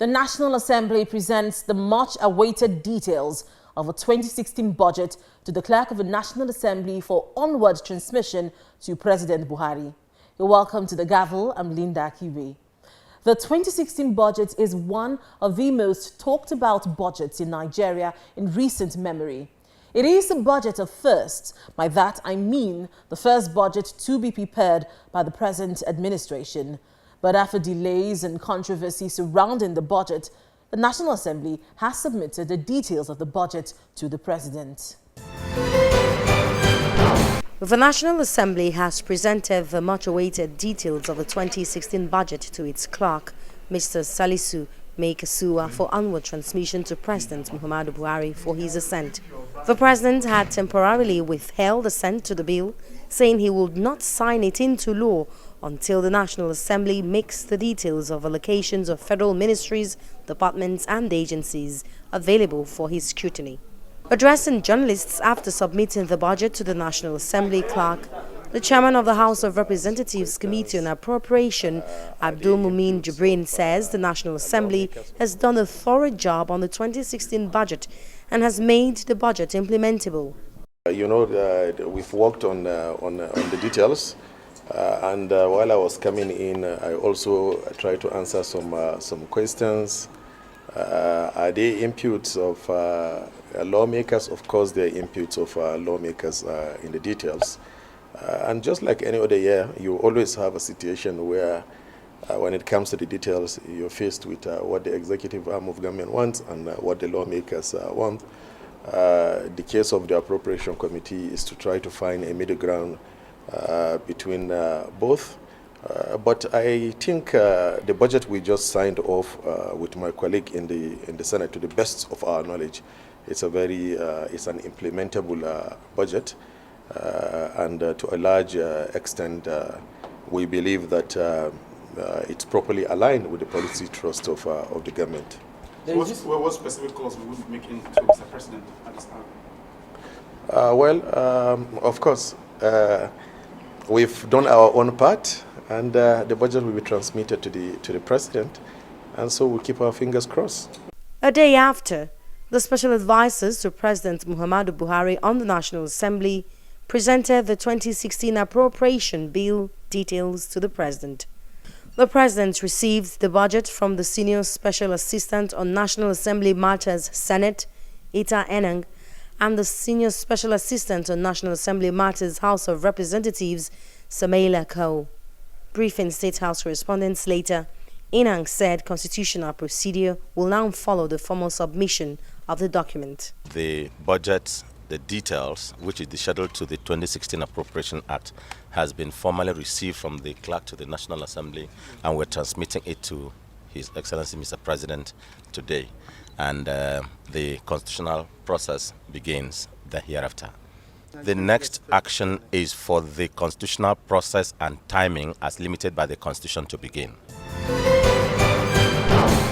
The National Assembly presents the much-awaited details of a 2016 budget to the Clerk of the National Assembly for onward transmission to President Buhari. You're welcome to the Gavel. I'm Linda Kiwe. The 2016 budget is one of the most talked about budgets in Nigeria in recent memory. It is a budget of firsts. By that I mean the first budget to be prepared by the present administration. But after delays and controversy surrounding the budget, the National Assembly has submitted the details of the budget to the President. The National Assembly has presented the much-awaited details of the 2016 budget to its clerk, Mr. Salisu Maikasuwa, for onward transmission to President Muhammadu Buhari for his assent. The President had temporarily withheld assent to the bill, saying he would not sign it into law until the National Assembly makes the details of allocations of federal ministries, departments and agencies available for his scrutiny. Addressing journalists after submitting the budget to the National Assembly clerk, the chairman of the House of Representatives Committee on Appropriation, Abdul Mumin Jibrin, says the National Assembly has done a thorough job on the 2016 budget and has made the budget implementable. We've worked on the details, and while I was coming in, I also tried to answer some questions. Are they inputs of lawmakers? Of course, they are inputs of lawmakers in the details. And just like any other year, you always have a situation where when it comes to the details, you're faced with what the executive arm of government wants and what the lawmakers want. The case of the appropriation committee is to try to find a middle ground between both. But I think the budget we just signed off with my colleague in the Senate, to the best of our knowledge, it's an implementable budget. And to a large extent, we believe that it's properly aligned with the policy thrust of the government. What specific calls we would be making to Mr. President at this time? Of course, we've done our own part, and the budget will be transmitted to the President, and so we'll keep our fingers crossed. A day after, the special advisors to President Muhammadu Buhari on the National Assembly presented the 2016 appropriation bill details to the President. The President received the budget from the Senior Special Assistant on National Assembly Matters Senate, Ita Enang, and the Senior Special Assistant on National Assembly Matters House of Representatives, Samaila Kao. Briefing State House correspondents later, Enang said constitutional procedure will now follow the formal submission of the document. The budget, the details, which is the schedule to the 2016 Appropriation Act, has been formally received from the clerk to the National Assembly, and we're transmitting it to His Excellency Mr. President today. And the constitutional process begins hereafter. The next action is for the constitutional process and timing as limited by the Constitution to begin.